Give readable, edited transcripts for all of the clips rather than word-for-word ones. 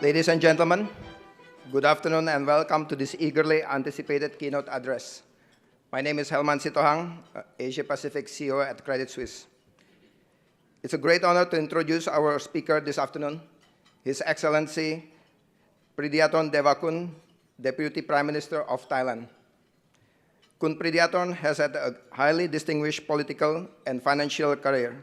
Ladies and gentlemen, good afternoon and welcome to this eagerly anticipated keynote address. My name is Helman Sitohang, Asia Pacific CEO at Credit Suisse. It's a great honor to introduce our speaker this afternoon, His Excellency Pridiyathorn Devakula, Deputy Prime Minister of Thailand. Kun Pridiyathorn has had a highly distinguished political and financial career.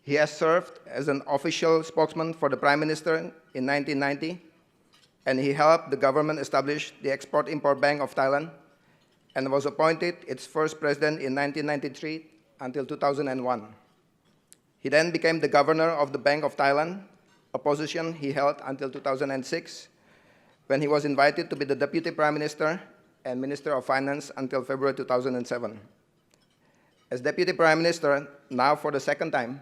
He has served as an official spokesman for the Prime Minister in 1990, and he helped the government establish the Export-Import Bank of Thailand and was appointed its first president in 1993 until 2001. He then became the governor of the Bank of Thailand, a position he held until 2006, when he was invited to be the Deputy Prime Minister and Minister of Finance until February 2007. As Deputy Prime Minister, now for the second time,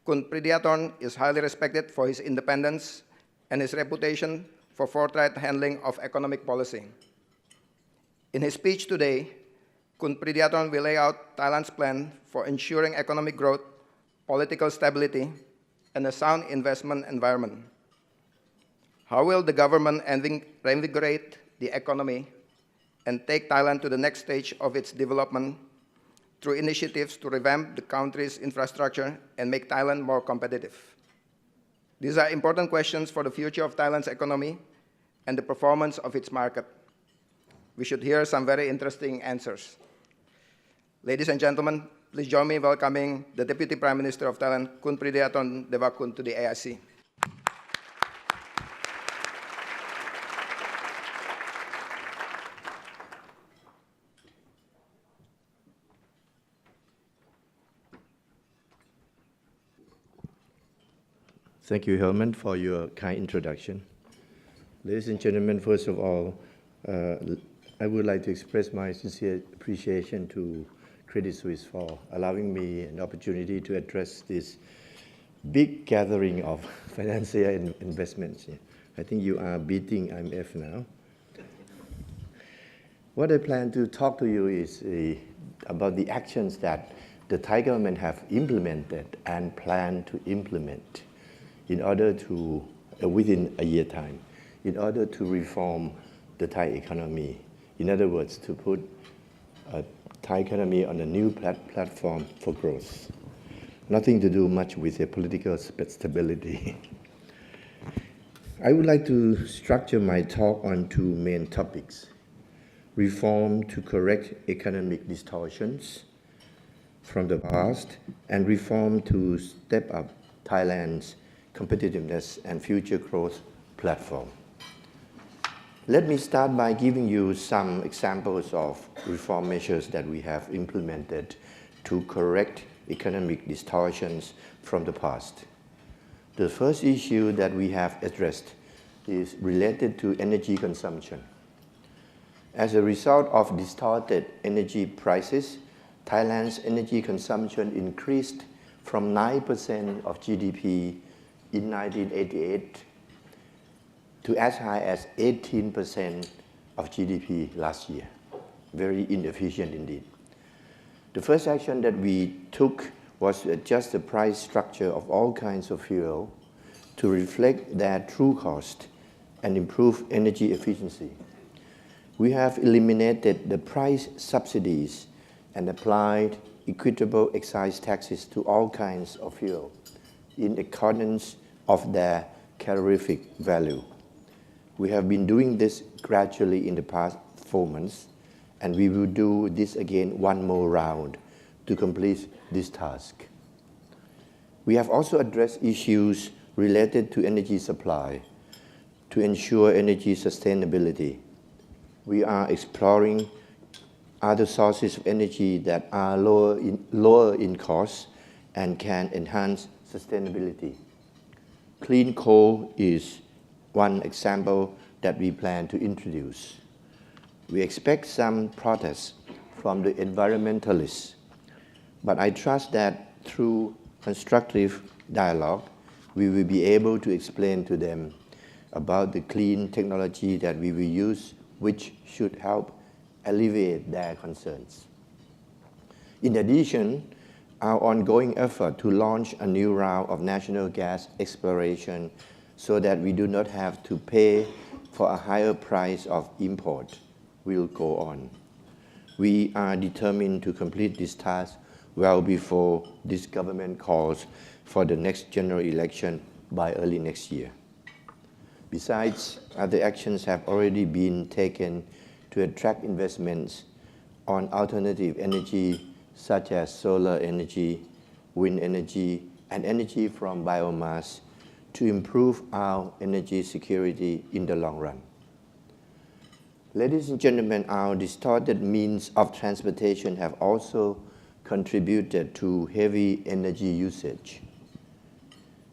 Kun Pridiyathorn is highly respected for his independence and his reputation for forthright handling of economic policy. In his speech today, Kun Pridiyathorn will lay out Thailand's plan for ensuring economic growth, political stability, and a sound investment environment. How will the government reinvigorate the economy and take Thailand to the next stage of its development through initiatives to revamp the country's infrastructure and make Thailand more competitive? These are important questions for the future of Thailand's economy and the performance of its market. We should hear some very interesting answers. Ladies and gentlemen, please join me in welcoming the Deputy Prime Minister of Thailand, Kun Pridiyathorn Devakula, to the AIC. Thank you, Helman, for your kind introduction. Ladies and gentlemen, first of all, I would like to express my sincere appreciation to Credit Suisse for allowing me an opportunity to address this big gathering of financial investments. I think you are beating IMF now. What I plan to talk to you is about the actions that the Thai government have implemented and plan to implement in order to, within a year time, in order to reform the Thai economy. In other words, to put a Thai economy on a new platform for growth. Nothing to do much with the political stability. I would like to structure my talk on two main topics: reform to correct economic distortions from the past, and reform to step up Thailand's competitiveness and future growth platform. Let me start by giving you some examples of reform measures that we have implemented to correct economic distortions from the past. The first issue that we have addressed is related to energy consumption. As a result of distorted energy prices, Thailand's energy consumption increased from 9% of GDP in 1988 to as high as 18% of GDP last year. Very inefficient indeed. The first action that we took was to adjust the price structure of all kinds of fuel to reflect their true cost and improve energy efficiency. We have eliminated the price subsidies and applied equitable excise taxes to all kinds of fuel in accordance of their calorific value. We have been doing this gradually in the past 4 months, and we will do this again one more round to complete this task. We have also addressed issues related to energy supply to ensure energy sustainability. We are exploring other sources of energy that are lower in cost and can enhance sustainability. Clean coal is one example that we plan to introduce. We expect some protests from the environmentalists, but I trust that through constructive dialogue, we will be able to explain to them about the clean technology that we will use, which should help alleviate their concerns. In addition, our ongoing effort to launch a new round of national gas exploration so that we do not have to pay for a higher price of import will go on. We are determined to complete this task well before this government calls for the next general election by early next year. Besides, other actions have already been taken to attract investments on alternative energy such as solar energy, wind energy, and energy from biomass to improve our energy security in the long run. Ladies and gentlemen, our distorted means of transportation have also contributed to heavy energy usage.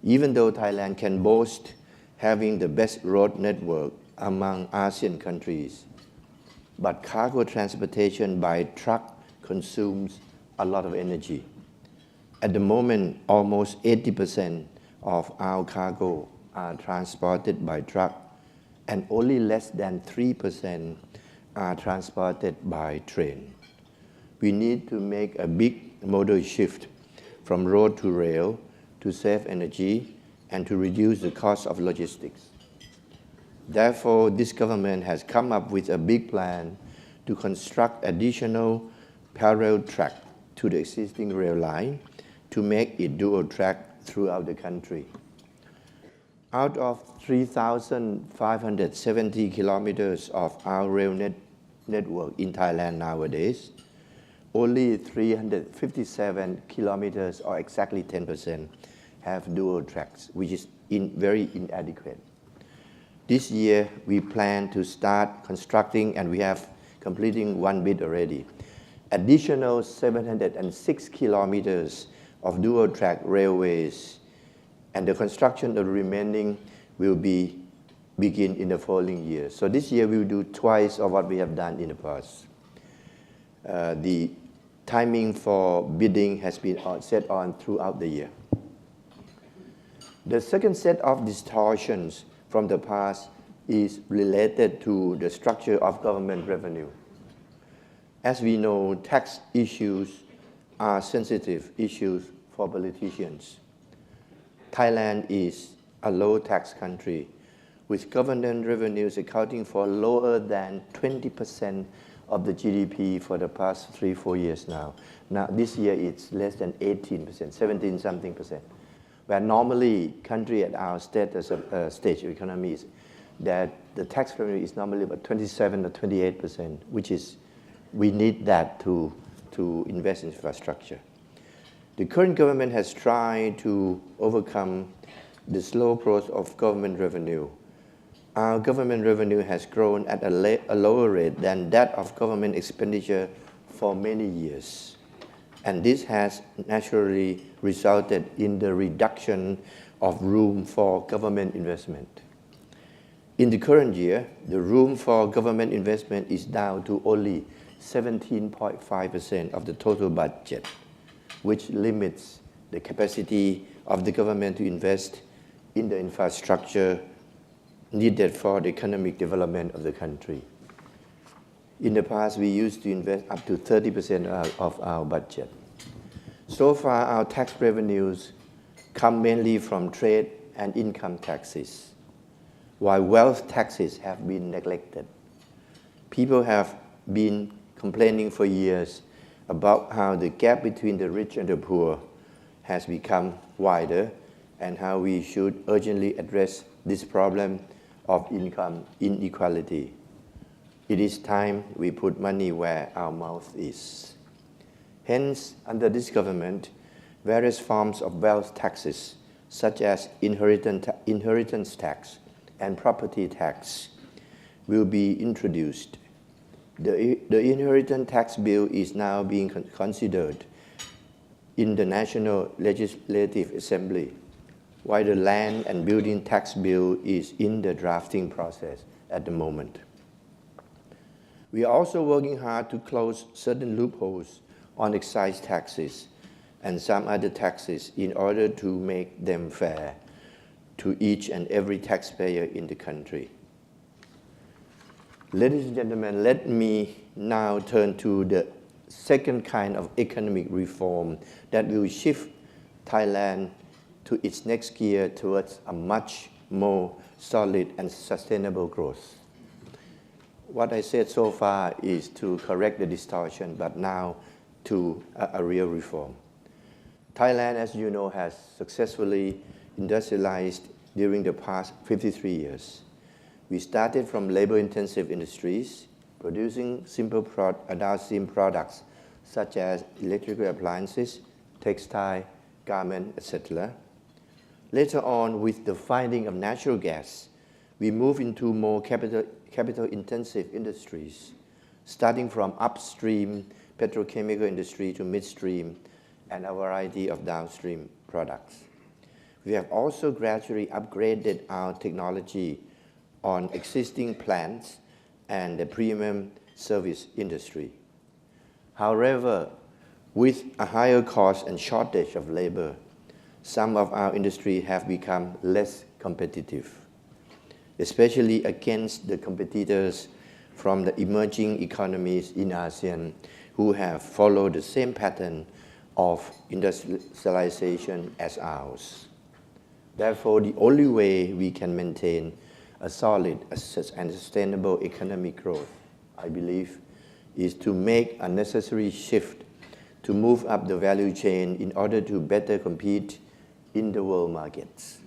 Even though Thailand can boast having the best road network among ASEAN countries, but cargo transportation by truck consumes a lot of energy. At the moment, almost 80% of our cargo are transported by truck, and only less than 3% are transported by train. We need to make a big modal shift from road to rail to save energy and to reduce the cost of logistics. Therefore, this government has come up with a big plan to construct additional parallel track to the existing rail line to make it dual track throughout the country. Out of 3,570 kilometers of our rail network in Thailand nowadays, only 357 kilometers, or exactly 10%, have dual tracks, which is very inadequate. This year, we plan to start constructing, and we have completing one bit already, additional 706 kilometers of dual track railways, and the construction of the remaining will begin in the following year. So this year we will do twice of what we have done in the past. The timing for bidding has been set on throughout the year. The second set of distortions from the past is related to the structure of government revenue. As we know, tax issues are sensitive issues for politicians. Thailand is a low-tax country, with government revenues accounting for lower than 20% of the GDP for the past 3-4 years now. Now, this year it's less than 18%, 17-something percent. Where normally, country at our status of stage of economy is that the tax revenue is normally about 27 or 28%, which is, we need that to invest in infrastructure. The current government has tried to overcome the slow growth of government revenue. Our government revenue has grown at a lower rate than that of government expenditure for many years. And this has naturally resulted in the reduction of room for government investment. In the current year, the room for government investment is down to only 17.5% of the total budget, which limits the capacity of the government to invest in the infrastructure needed for the economic development of the country. In the past, we used to invest up to 30% of our budget. So far, our tax revenues come mainly from trade and income taxes, while wealth taxes have been neglected. People have been complaining for years about how the gap between the rich and the poor has become wider and how we should urgently address this problem of income inequality. It is time we put money where our mouth is. Hence, under this government, various forms of wealth taxes, such as inheritance tax and property tax, will be introduced. The inheritance tax bill is now being considered in the National Legislative Assembly, while the land and building tax bill is in the drafting process at the moment. We are also working hard to close certain loopholes on excise taxes and some other taxes in order to make them fair to each and every taxpayer in the country. Ladies and gentlemen, let me now turn to the second kind of economic reform that will shift Thailand to its next gear towards a much more solid and sustainable growth. What I said so far is to correct the distortion, but now to a real reform. Thailand, as you know, has successfully industrialized during the past 53 years. We started from labor-intensive industries, producing simple downstream products such as electrical appliances, textile, garment, etc. Later on, with the finding of natural gas, we moved into more capital-intensive industries, starting from upstream petrochemical industry to midstream and a variety of downstream products. We have also gradually upgraded our technology on existing plants and the premium service industry. However, with a higher cost and shortage of labor, some of our industries have become less competitive, especially against the competitors from the emerging economies in ASEAN who have followed the same pattern of industrialization as ours. Therefore, the only way we can maintain a solid and sustainable economic growth, I believe, is to make a necessary shift to move up the value chain in order to better compete in the world markets.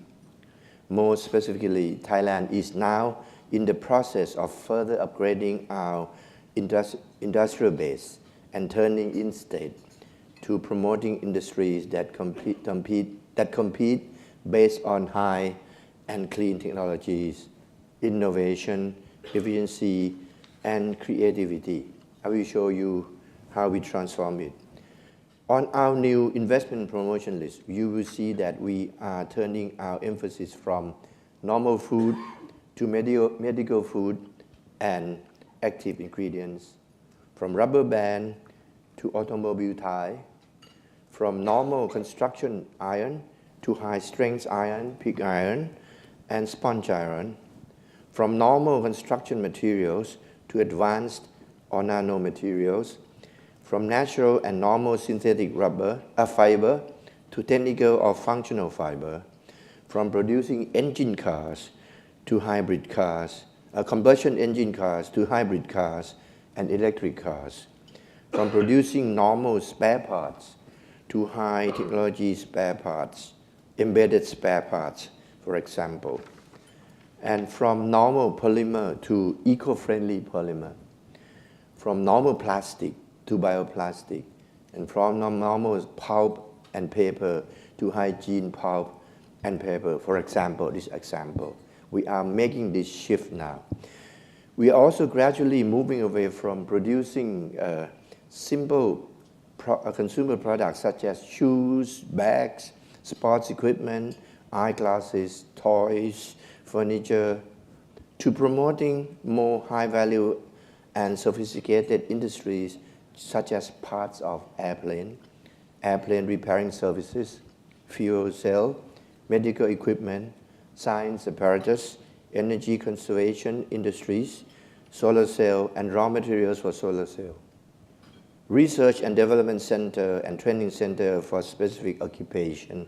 More specifically, Thailand is now in the process of further upgrading our industrial base and turning instead to promoting industries that compete based on high and clean technologies, innovation, efficiency, and creativity. I will show you how we transform it. On our new investment promotion list, you will see that we are turning our emphasis from normal food to medical food and active ingredients, from rubber band to automobile tie, from normal construction iron to high-strength iron, pig iron, and sponge iron, from normal construction materials to advanced or nanomaterials, from natural and normal synthetic fiber to technical or functional fiber, from producing engine cars to hybrid cars, combustion engine cars to hybrid cars and electric cars, from producing normal spare parts to high technology spare parts, embedded spare parts, for example, and from normal polymer to eco-friendly polymer, from normal plastic to bioplastic, and from normal pulp and paper to hygiene pulp and paper, for example, this example. We are making this shift now. We are also gradually moving away from producing simple consumer products such as shoes, bags, sports equipment, eyeglasses, toys, furniture, to promoting more high-value and sophisticated industries such as parts of airplane repairing services, fuel cell, medical equipment, science apparatus, energy conservation industries, solar cell, and raw materials for solar cell. Research and development center and training center for specific occupation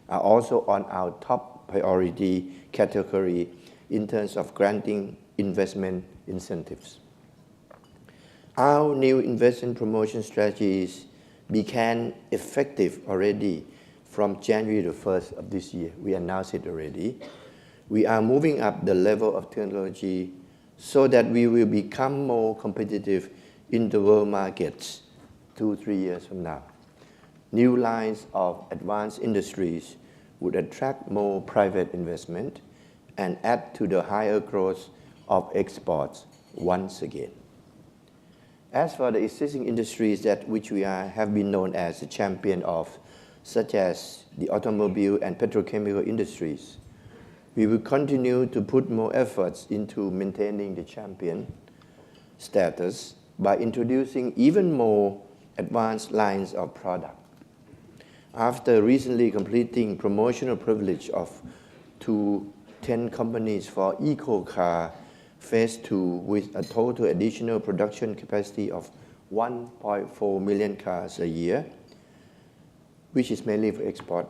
are also on our top priority category in terms of granting investment incentives. Our new investment promotion strategies became effective already from January the 1st of this year. We announced it already. We are moving up the level of technology so that we will become more competitive in the world markets 2-3 years from now. New lines of advanced industries would attract more private investment and add to the higher growth of exports once again. As for the existing industries which we have been known as the champion of, such as the automobile and petrochemical industries, we will continue to put more efforts into maintaining the champion status by introducing even more advanced lines of product. After recently completing promotional privilege to 10 companies for eco-car phase 2 with a total additional production capacity of 1.4 million cars a year, which is mainly for export,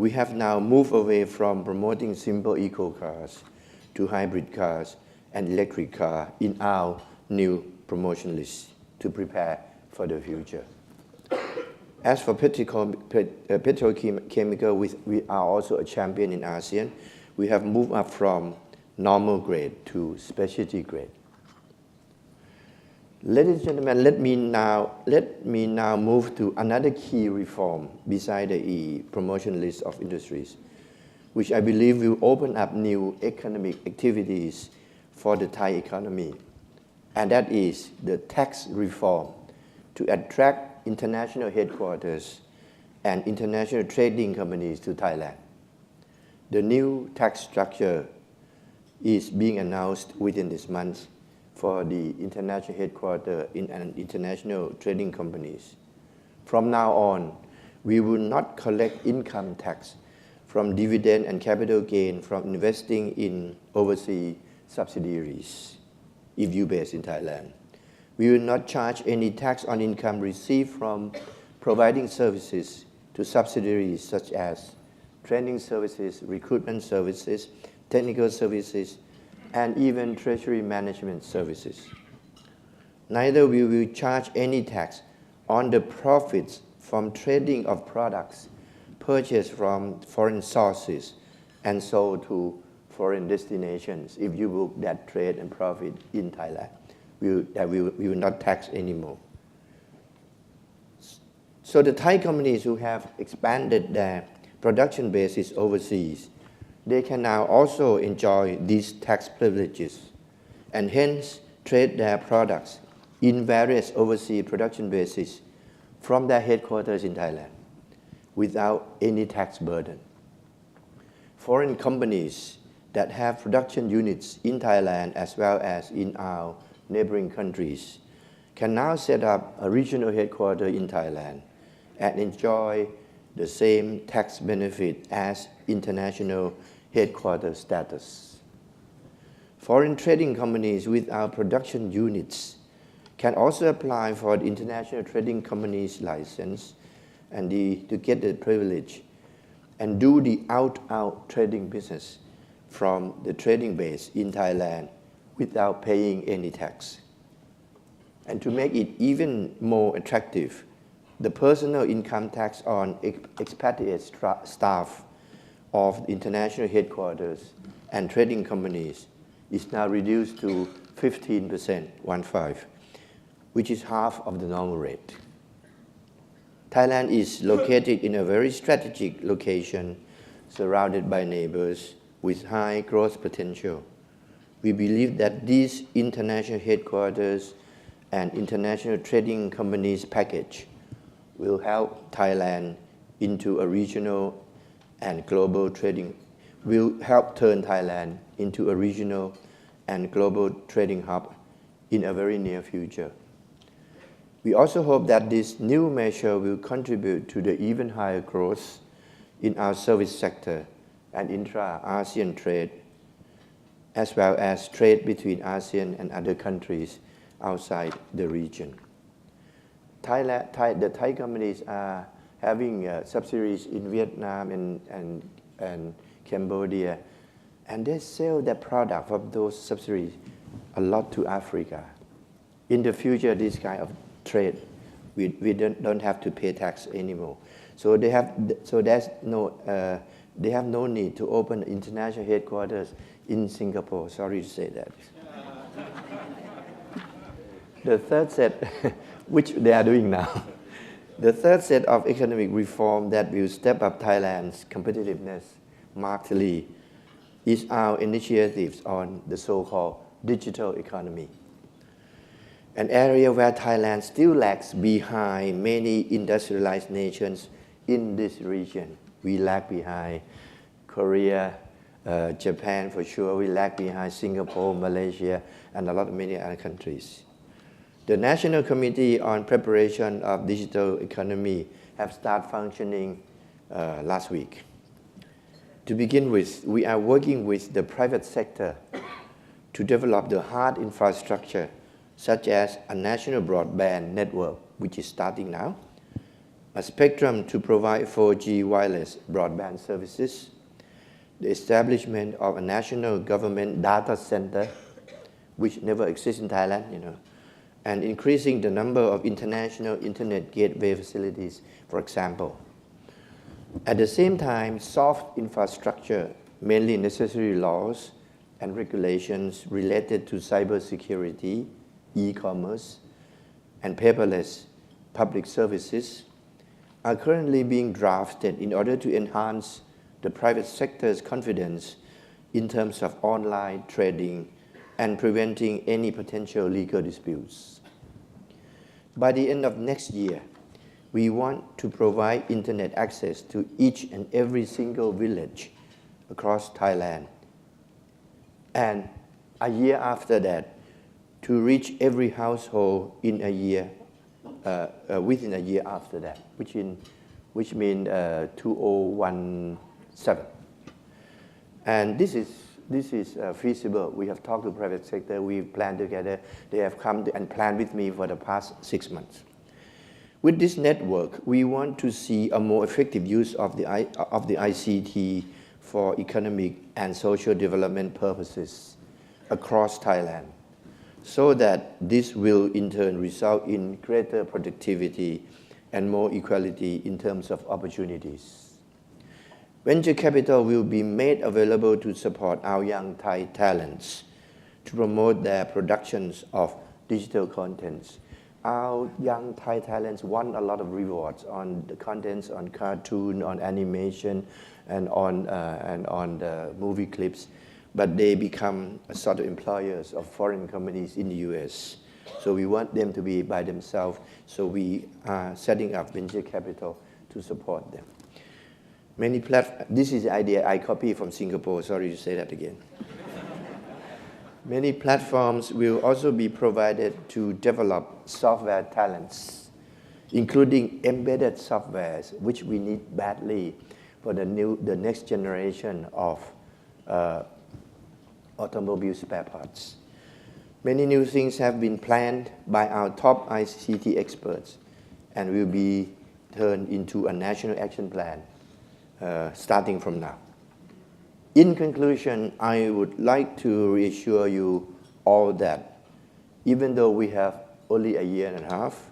we have now moved away from promoting simple eco cars to hybrid cars and electric cars in our new promotion list to prepare for the future. As for petrochemical, we are also a champion in ASEAN. We have moved up from normal grade to specialty grade. Ladies and gentlemen, let me now move to another key reform beside the promotion list of industries, which I believe will open up new economic activities for the Thai economy, and that is the tax reform to attract international headquarters and international trading companies to Thailand. The new tax structure is being announced within this month for the international headquarters and international trading companies. From now on, we will not collect income tax from dividend and capital gain from investing in overseas subsidiaries if you base in Thailand. We will not charge any tax on income received from providing services to subsidiaries such as training services, recruitment services, technical services, and even treasury management services. Neither will we charge any tax on the profits from trading of products purchased from foreign sources and sold to foreign destinations. If you book that trade and profit in Thailand, we will not tax anymore. So the Thai companies who have expanded their production bases overseas, they can now also enjoy these tax privileges and hence trade their products in various overseas production bases from their headquarters in Thailand without any tax burden. Foreign companies that have production units in Thailand as well as in our neighboring countries can now set up a regional headquarters in Thailand and enjoy the same tax benefit as international headquarters status. Foreign trading companies with our production units can also apply for the international trading company's license and to get the privilege and do the out trading business from the trading base in Thailand without paying any tax. And to make it even more attractive, the personal income tax on expatriate staff of international headquarters and trading companies is now reduced to 15%, 1/5, which is half of the normal rate. Thailand is located in a very strategic location, surrounded by neighbors with high growth potential. We believe that these international headquarters and international trading companies package will help Thailand into a regional and global trading, will help turn Thailand into a regional and global trading hub in a very near future. We also hope that this new measure will contribute to the even higher growth in our service sector and intra-ASEAN trade, as well as trade between ASEAN and other countries outside the region. The Thai companies are having subsidiaries in Vietnam and Cambodia, and they sell their product from those subsidiaries a lot to Africa. In the future, this kind of trade, we don't have to pay tax anymore. So they have no need to open international headquarters in Singapore. Sorry to say that. The third set, which they are doing now, the third set of economic reform that will step up Thailand's competitiveness markedly is our initiatives on the so-called digital economy, an area where Thailand still lags behind many industrialized nations in this region. We lag behind Korea, Japan for sure. We lag behind Singapore, Malaysia, and many other countries. The National Committee on Preparation of Digital Economy have started functioning last week. To begin with, we are working with the private sector to develop the hard infrastructure, such as a national broadband network, which is starting now, a spectrum to provide 4G wireless broadband services, the establishment of a national government data center, which never exists in Thailand, and increasing the number of international internet gateway facilities, for example. At the same time, soft infrastructure, mainly necessary laws and regulations related to cybersecurity, e-commerce, and paperless public services are currently being drafted in order to enhance the private sector's confidence in terms of online trading and preventing any potential legal disputes. By the end of next year, we want to provide internet access to each and every single village across Thailand. And a year after that, to reach every household in a year, within a year after that, which means 2017. And this is feasible. We have talked to the private sector. We planned together. They have come and planned with me for the past 6 months. With this network, we want to see a more effective use of the ICT for economic and social development purposes across Thailand, so that this will in turn result in greater productivity and more equality in terms of opportunities. Venture capital will be made available to support our young Thai talents to promote their productions of digital contents. Our young Thai talents want a lot of rewards on the contents, on cartoon, on animation, and on the movie clips, but they become a sort of employers of foreign companies in the US. So we want them to be by themselves, so we are setting up venture capital to support them. This is the idea I copied from Singapore, sorry to say that again. Many platforms will also be provided to develop software talents, including embedded softwares, which we need badly for the next generation of automobile spare parts. Many new things have been planned by our top ICT experts and will be turned into a national action plan starting from now. In conclusion, I would like to reassure you all that even though we have only a year and a half,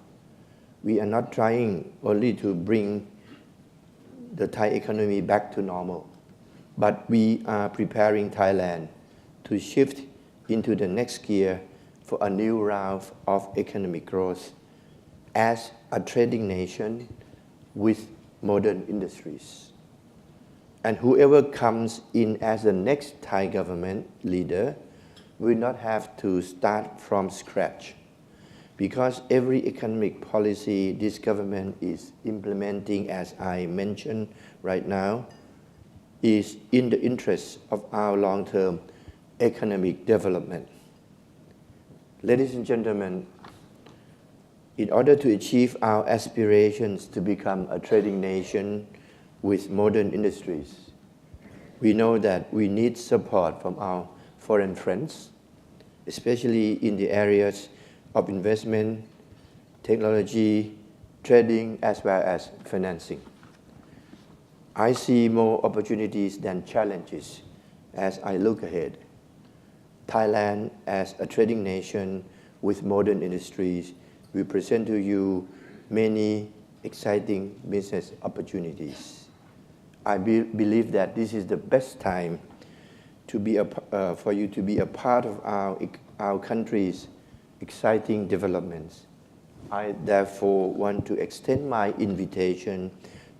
we are not trying only to bring the Thai economy back to normal, but we are preparing Thailand to shift into the next gear for a new round of economic growth as a trading nation with modern industries. And whoever comes in as the next Thai government leader will not have to start from scratch, because every economic policy this government is implementing, as I mentioned right now, is in the interest of our long-term economic development. Ladies and gentlemen, in order to achieve our aspirations to become a trading nation with modern industries, we know that we need support from our foreign friends, especially in the areas of investment, technology, trading, as well as financing. I see more opportunities than challenges as I look ahead. Thailand, as a trading nation with modern industries, will present to you many exciting business opportunities. I believe that this is the best time to be for you to be a part of our country's exciting developments. I therefore want to extend my invitation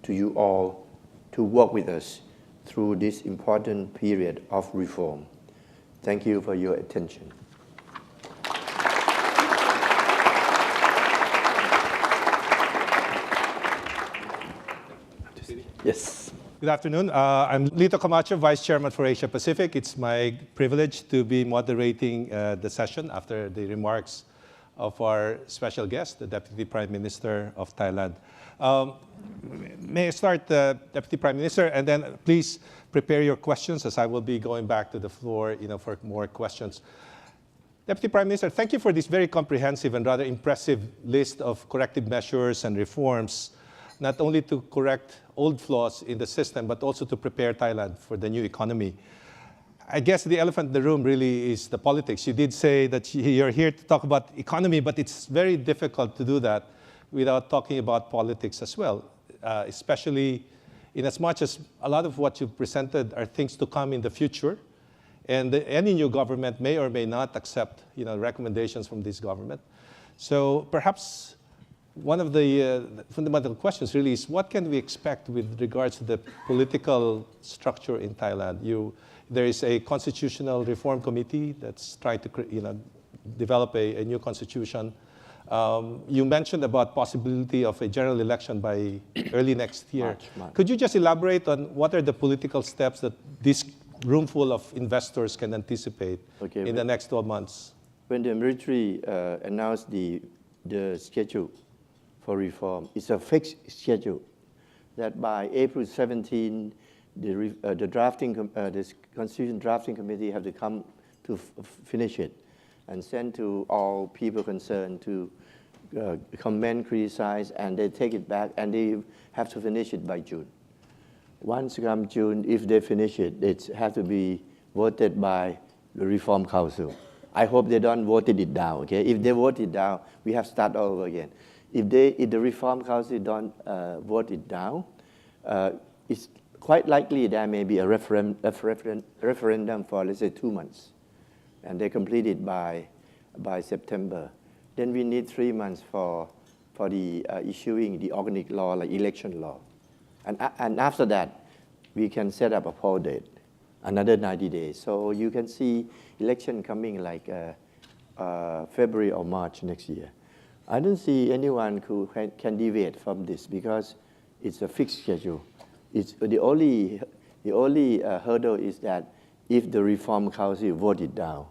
to you all to work with us through this important period of reform. Thank you for your attention. Yes. Good afternoon. I'm Lito Camacho, Vice Chairman for Asia Pacific. It's my privilege to be moderating the session after the remarks of our special guest, the Deputy Prime Minister of Thailand. May I start, Deputy Prime Minister, and then please prepare your questions as I will be going back to the floor, for more questions. Deputy Prime Minister, thank you for this very comprehensive and rather impressive list of corrective measures and reforms not only to correct old flaws in the system, but also to prepare Thailand for the new economy. I guess the elephant in the room really is the politics. You did say that you're here to talk about economy, but it's very difficult to do that without talking about politics as well, especially in as much as a lot of what you've presented are things to come in the future. And any new government may or may not accept recommendations from this government. So perhaps one of the fundamental questions really is, what can we expect with regards to the political structure in Thailand? There is a constitutional reform committee that's trying to develop a new constitution. You mentioned about possibility of a general election by early next year. March. Could you just elaborate on what are the political steps that this room full of investors can anticipate in the next 12 months? When the military announced the schedule for reform, it's a fixed schedule that by April 17, the Constitution Drafting Committee have to come to finish it and send to all people concerned to comment, criticize, and they take it back, and they have to finish it by June. Once come June, if they finish it, it has to be voted by the Reform Council. I hope they don't vote it down, okay? If they vote it down, we have to start all over again. If the Reform Council don't vote it down, it's quite likely there may be a referendum for, let's say, 2 months. And they complete it by September. Then we need 3 months for the issuing the organic law, like election law. And after that, we can set up a poll date, another 90 days. So you can see election coming like February or March next year. I don't see anyone who can deviate from this because it's a fixed schedule. It's the only hurdle is that if the Reform Council vote it down,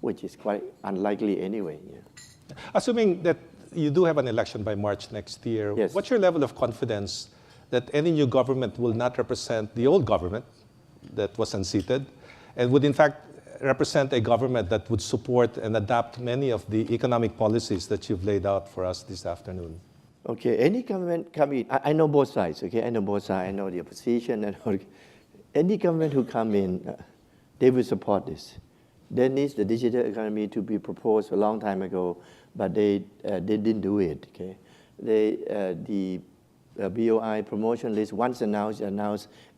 which is quite unlikely anyway. Yeah. Assuming that you do have an election by March next year, yes. What's your level of confidence that any new government will not represent the old government that was unseated and would in fact represent a government that would support and adapt many of the economic policies that you've laid out for us this afternoon? Okay, any government come in, I know both sides, okay? I know both sides, I know the opposition, any government who come in, they will support this. There needs the digital economy to be proposed a long time ago, but they didn't do it, okay? The BOI promotion list, once announced,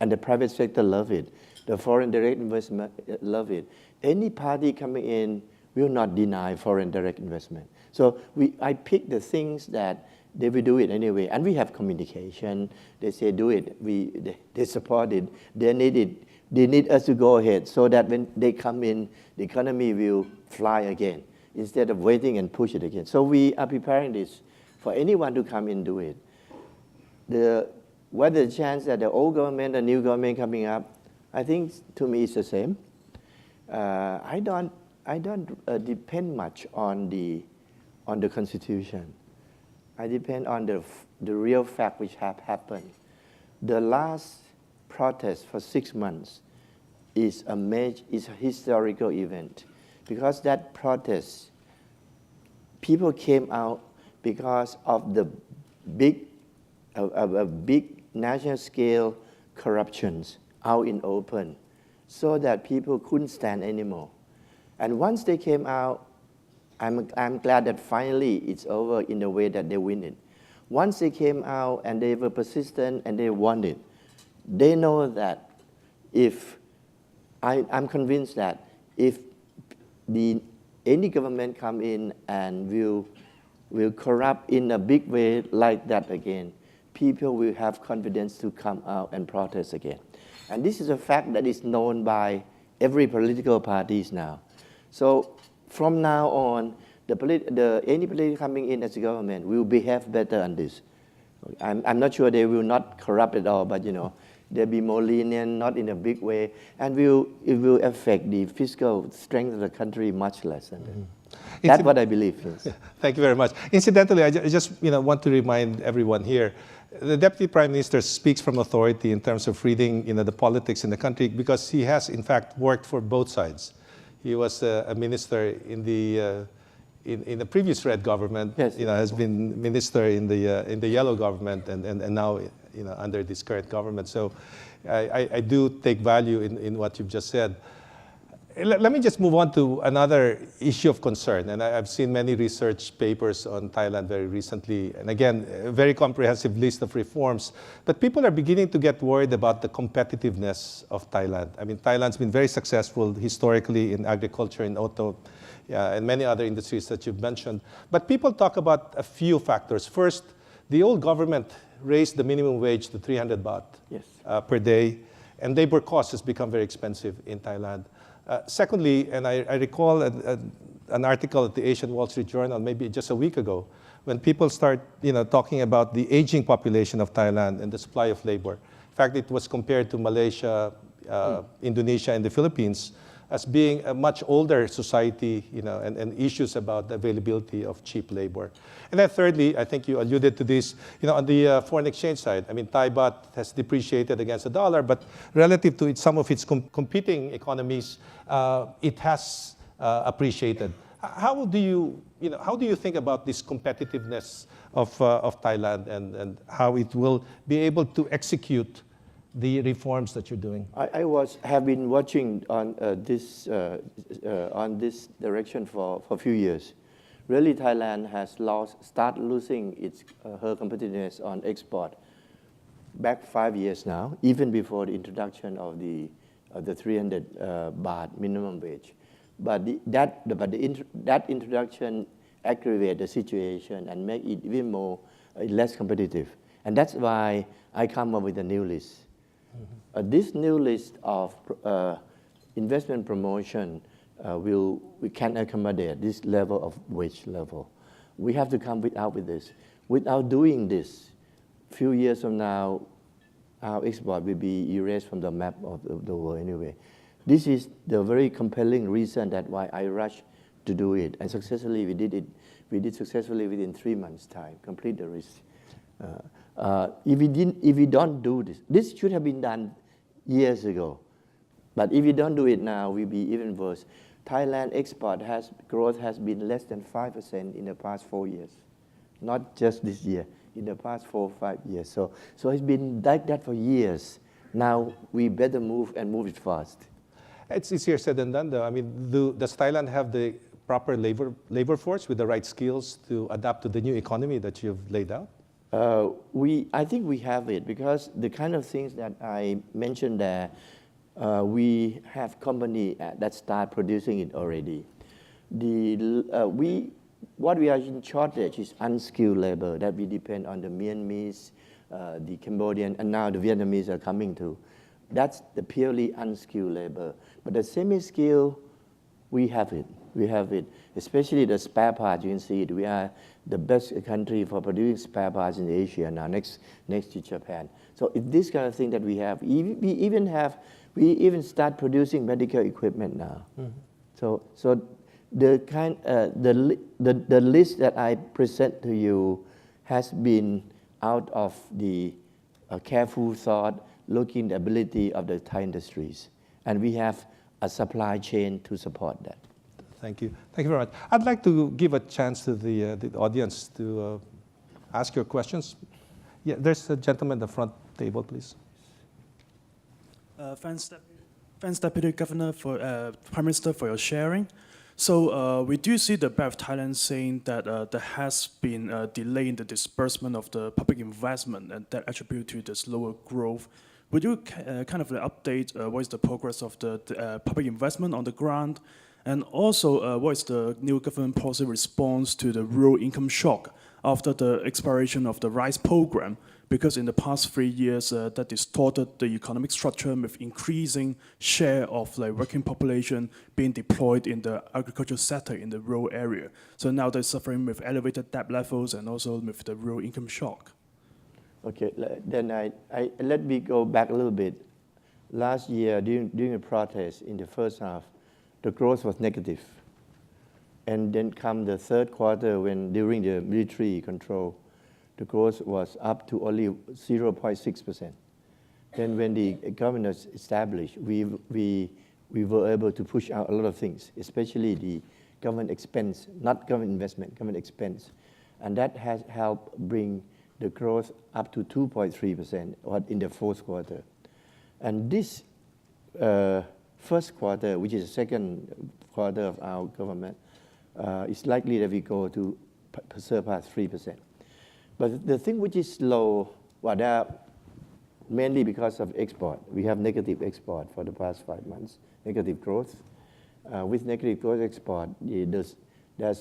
and the private sector love it. The foreign direct investment love it. Any party coming in will not deny foreign direct investment. So I pick the things that they will do it anyway, and we have communication. They say do it. They support it. They need it. They need us to go ahead so that when they come in, the economy will fly again instead of waiting and push it again. So we are preparing this for anyone to come in and do it. Whether the chance that the old government, the new government coming up, I think to me it's the same. I don't depend much on the Constitution. I depend on the real fact which have happened. The last protest for 6 months is a historical event, because that protest, people came out because of the big national scale corruptions out in open, so that people couldn't stand anymore. And once they came out, I'm glad that finally it's over in a way that they win it. Once they came out and they were persistent and they won it, they know that I'm convinced that if any government come in and will corrupt in a big way like that again, people will have confidence to come out and protest again. And this is a fact that is known by every political parties now. So from now on, any political coming in as a government will behave better on this. I'm not sure they will not corrupt at all, but they'll be more lenient, not in a big way, and it will affect the fiscal strength of the country much less. That's what I believe. Yes. Thank you very much. Incidentally, I just want to remind everyone here, the Deputy Prime Minister speaks from authority in terms of reading the politics in the country, because he has in fact worked for both sides. He was a minister in the in the previous red government, Yes. has been minister in the yellow government, and now under this current government. So I do take value in what you've just said. Let me just move on to another issue of concern. And I've seen many research papers on Thailand very recently. And again, a very comprehensive list of reforms. But people are beginning to get worried about the competitiveness of Thailand. I mean, Thailand's been very successful historically in agriculture, in auto, and many other industries that you've mentioned. But people talk about a few factors. First, the old government raised the minimum wage to 300 baht Yes. per day. And labor costs has become very expensive in Thailand. Secondly, and I recall an article at the Asian Wall Street Journal maybe just a week ago, when people start talking about the aging population of Thailand and the supply of labor. In fact, it was compared to Malaysia, Indonesia, and the Philippines as being a much older society, and issues about the availability of cheap labor. And then thirdly, I think you alluded to this, on the foreign exchange side. I mean, Thai baht has depreciated against the dollar, but relative to some of its competing economies, it has appreciated. How do you think about this competitiveness of Thailand and how it will be able to execute the reforms that you're doing? I have been watching on this direction for a few years. Really, Thailand has started losing her competitiveness on export back 5 years now, even before the introduction of the 300 baht minimum wage. But that introduction aggravated the situation and make it even more less competitive. And that's why I come up with a new list. This new list of investment promotion we can accommodate this level of wage level. We have to come out with this. Without doing this, few years from now, our export will be erased from the map of the world anyway. This is the very compelling reason that why I rushed to do it, and successfully we did it. We did successfully within 3 months' time, complete the risk. If we don't do this should have been done years ago. But if we don't do it now, we'll be even worse. Thailand export growth has been less than 5% in the past 4 years, not just this year. In the past 4 or 5 years, so it's been like that for years. Now we better move it fast. It's easier said than done, though. I mean, does Thailand have the proper labor force with the right skills to adapt to the new economy that you've laid out? I think we have it, because the kind of things that I mentioned there, we have company that start producing it already. What we are in shortage is unskilled labor that we depend on the Myanmar, the Cambodian, and now the Vietnamese are coming too. That's the purely unskilled labor. But the semi-skilled, we have it. We have it, especially the spare parts. You can see it. We are the best country for producing spare parts in Asia now, next to Japan. So it's this kind of thing that we have. We even start producing medical equipment now. Mm-hmm. So the list that I present to you has been out of the careful thought, looking the ability of the Thai industries, and we have a supply chain to support that. Thank you. Thank you very much. I'd like to give a chance to the audience to ask your questions. Yeah, there's a gentleman at the front table, please. Thanks, Deputy Governor, Prime Minister, for your sharing. So we do see the Bank of Thailand saying that there has been a delay in the disbursement of the public investment, and that attribute to the slower growth. Would you kind of update what is the progress of the public investment on the ground? And also, what is the new government policy response to the rural income shock after the expiration of the RISE program? Because in the past 3 years, that distorted the economic structure with increasing share of working population being deployed in the agricultural sector in the rural area. So now they're suffering with elevated debt levels and also with the rural income shock. Okay, then let me go back a little bit. Last year, during a protest in the first half, the growth was negative. And then come the third quarter, when during the military control, the growth was up to only 0.6%. Then when the government was established, we were able to push out a lot of things, especially the government expense, not government investment, government expense. And that has helped bring the growth up to 2.3% in the fourth quarter. And this first quarter, which is the second quarter of our government, it's likely that we go to surpass 3%. But the thing which is slow, well, that mainly because of export. We have negative export for the past 5 months, negative growth. With negative growth export, there's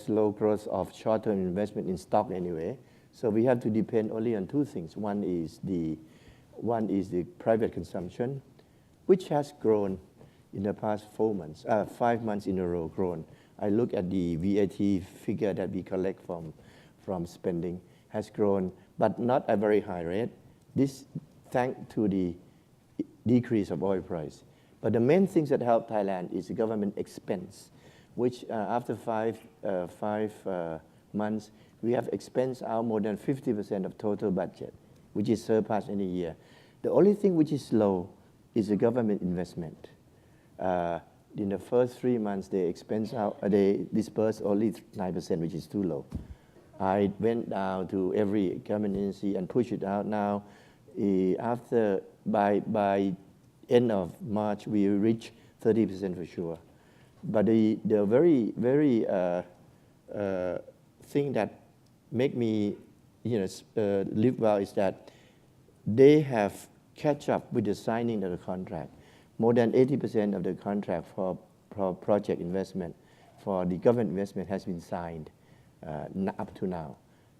slow growth of short-term investment in stock anyway. So we have to depend only on two things. One is the private consumption, which has grown in the past 4 months, 5 months in a row grown. I look at the VAT figure that we collect from spending, has grown, but not at a very high rate. This thanks to the decrease of oil price. But the main things that help Thailand is the government expense, which after five months, we have expensed out more than 50% of total budget, which is surpassed any year. The only thing which is slow is the government investment. In the first 3 months, they dispersed only 9%, which is too low. I went down to every government agency and pushed it out. Now, by end of March, we reach 30% for sure. But the very thing that make me live well is that they have catch up with the signing of the contract. More than 80% of the contract for project investment, for the government investment has been signed up to now,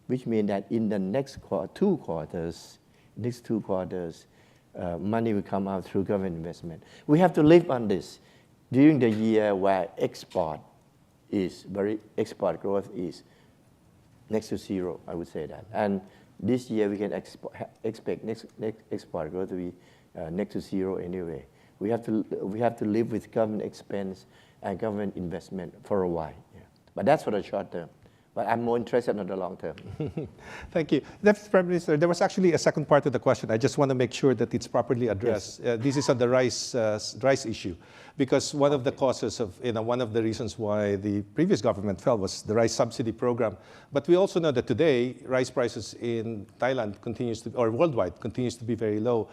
which means that in the next 2 quarters, money will come out through government investment. We have to live on this during the year where export growth is next to zero, I would say that. And this year we can expect next export growth to be next to zero anyway. We have to live with government expense and government investment for a while. Yeah. But that's for the short term. But I'm more interested in the long term. Thank you. Deputy Prime Minister, there was actually a second part of the question. I just want to make sure that it's properly addressed. Yes. This is on the rice issue, because one of the causes of, one of the reasons why the previous government fell was the rice subsidy program. But we also know that today, rice prices in Thailand or worldwide continues to be very low.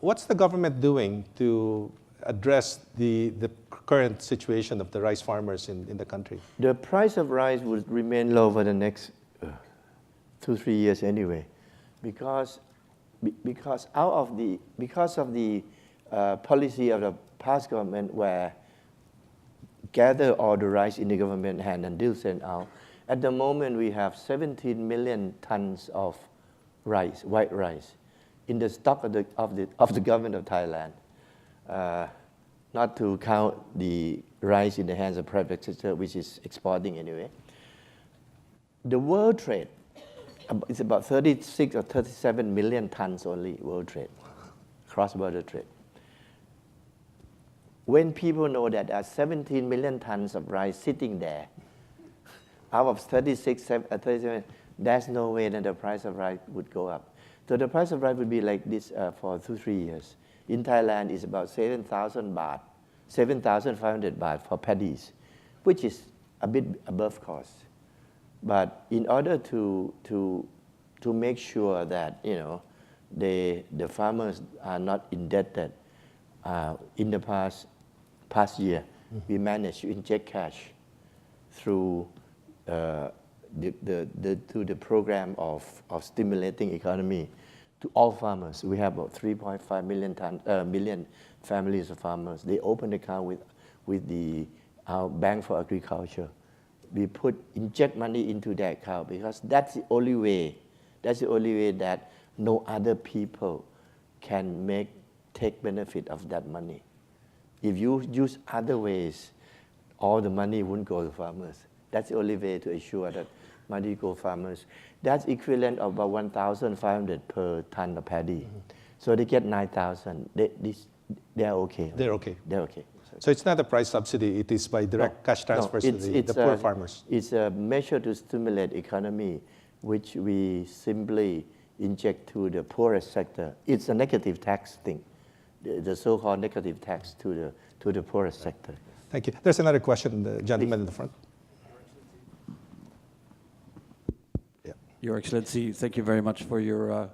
What's the government doing to address the current situation of the rice farmers in the country? The price of rice will remain low for the next 2-3 years anyway, because of the policy of the past government where gather all the rice in the government hand and deal send out. At the moment, we have 17 million tons of rice, white rice, in the stock of the government of Thailand. Not to count the rice in the hands of private sector, which is exporting anyway. The world trade is about 36 or 37 million tons only, world trade, cross-border trade. When people know that there are 17 million tons of rice sitting there, out of 37, there's no way that the price of rice would go up. So the price of rice would be like this for 2-3 years. In Thailand, it's about 7,000 baht, 7,500 baht for paddies, which is a bit above cost. But in order to make sure that the farmers are not indebted, in the past year, we managed to inject cash through the program of stimulating economy to all farmers. We have about 3.5 million families of farmers. They open account with our Bank for Agriculture. We inject money into their account because that's the only way that no other people can take benefit of that money. If you use other ways, all the money won't go to farmers. That's the only way to ensure that money go farmers. That's equivalent of about 1,500 per ton of paddy. So they get 9,000. They're okay. They're okay. They're okay. So it's not a price subsidy. It is by direct cash transfers to the poor farmers. It's a measure to stimulate economy, which we simply inject to the poorest sector. It's a negative tax thing, the so-called negative tax to the poorest sector. Thank you. There's another question, the gentleman in the front. Your Excellency, thank you very much for your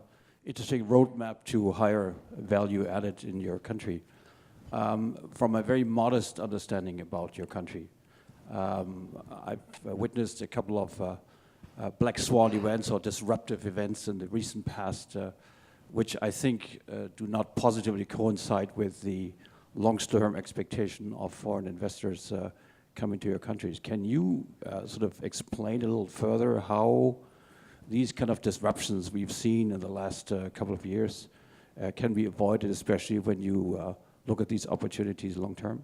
interesting roadmap to higher value added in your country. From a very modest understanding about your country, I've witnessed a couple of black swan events or disruptive events in the recent past, which I think do not positively coincide with the long-term expectation of foreign investors coming to your countries. Can you sort of explain a little further how these kind of disruptions we've seen in the last couple of years can be avoided, especially when you look at these opportunities long-term?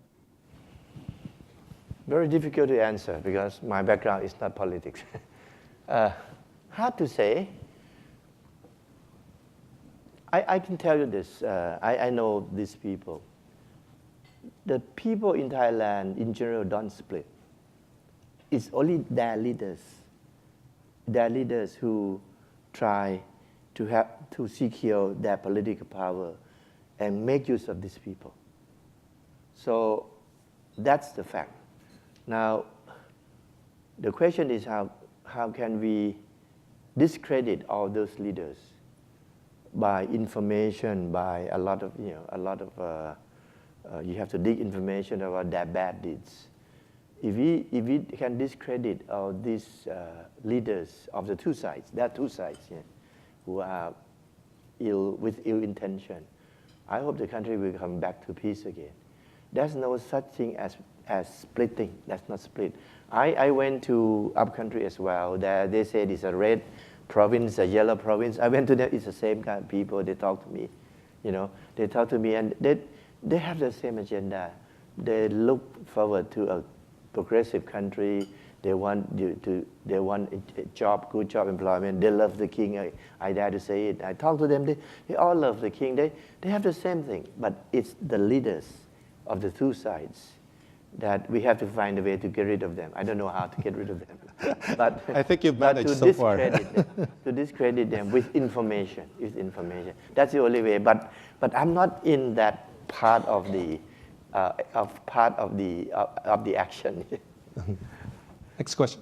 Very difficult to answer because my background is not politics. Hard to say. I can tell you this. I know these people. The people in Thailand, in general, don't split. It's only their leaders who try to secure their political power and make use of these people. So that's the fact. Now, the question is how can we discredit all those leaders by information, by a lot of you have to dig information about their bad deeds. If we can discredit all these leaders of the two sides, there are two sides who are with ill intention, I hope the country will come back to peace again. There's no such thing as splitting. That's not split. I went to upcountry as well. There they said it's a red province, a yellow province. I went to them. It's the same kind of people. They talk to me, They talk to me, and they have the same agenda. They look forward to a progressive country. They want a job, good job, employment. They love the king. I dare to say it. I talk to them. They all love the king. They have the same thing, but it's the leaders of the two sides that we have to find a way to get rid of them. I don't know how to get rid of them, but I think you've managed so far. To discredit them with information. That's the only way. But I'm not in that part of the action. Next question.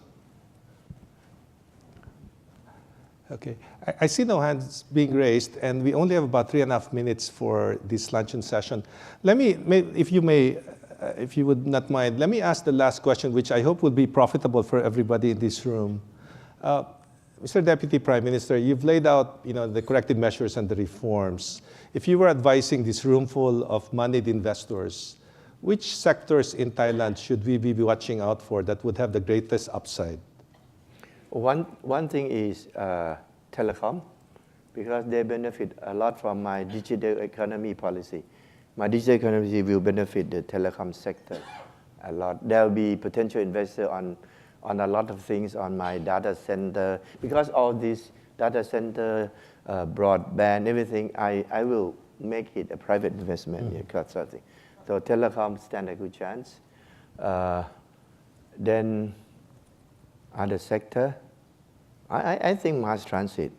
Okay, I see no hands being raised, and we only have about 3.5 minutes for this luncheon session. Let me, if you would not mind, let me ask the last question, which I hope will be profitable for everybody in this room. Mr. Deputy Prime Minister, you've laid out, the corrective measures and the reforms. If you were advising this room full of moneyed investors, which sectors in Thailand should we be watching out for that would have the greatest upside? One thing is telecom, because they benefit a lot from my digital economy policy. My digital economy will benefit the telecom sector a lot. There will be potential investor on a lot of things on my data center, because all this data center, broadband, everything, I will make it a private investment. So telecom stand a good chance. Then other sector, I think mass transit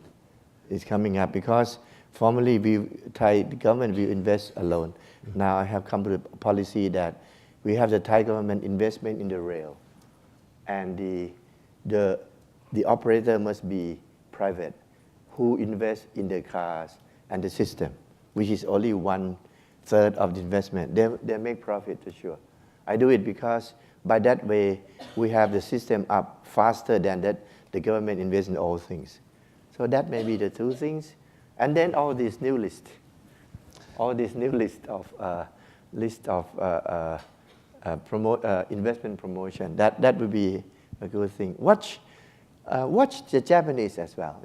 is coming up, because formerly the Thai government will invest alone. Now I have come to the policy that we have the Thai government investment in the rail, and the operator must be private, who invest in the cars and the system, which is only 1/3 of the investment. They make profit for sure. I do it because by that way we have the system up faster than that the government invests in all things. So that may be the two things, and then all this new list of investment promotion. That would be a good thing. Watch the Japanese as well.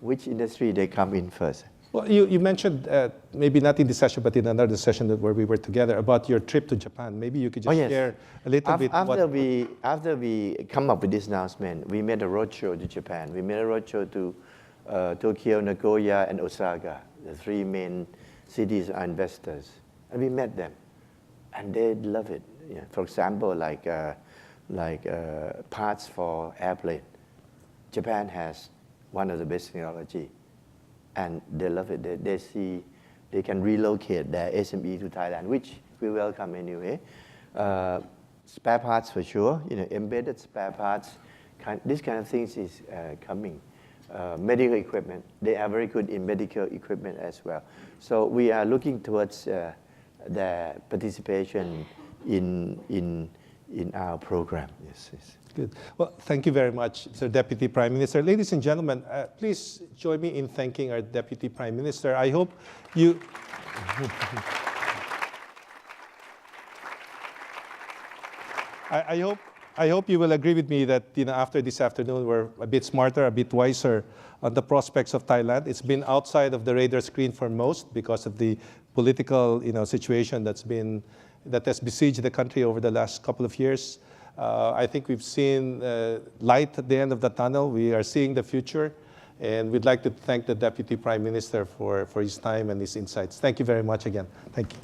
Which industry they come in first. Well, you mentioned, maybe not in this session, but in another session where we were together, about your trip to Japan. Maybe you could just share a little bit. After we come up with this announcement, we made a roadshow to Japan. We made a roadshow to Tokyo, Nagoya, and Osaka, the 3 main cities are investors. And we met them, and they love it. For example, like parts for airplane. Japan has one of the best technology, and they love it. They see they can relocate their SME to Thailand, which we welcome anyway. Spare parts for sure, embedded spare parts, this kind of things is coming. Medical equipment, they are very good in medical equipment as well. So we are looking towards their participation in our program. Yes. Good. Well, thank you very much, Sir Deputy Prime Minister. Ladies and gentlemen, please join me in thanking our Deputy Prime Minister. I hope you... I hope you will agree with me that after this afternoon we're a bit smarter, a bit wiser on the prospects of Thailand. It's been outside of the radar screen for most because of the political situation that has besieged the country over the last couple of years. I think we've seen light at the end of the tunnel. We are seeing the future, and we'd like to thank the Deputy Prime Minister for his time and his insights. Thank you very much again. Thank you.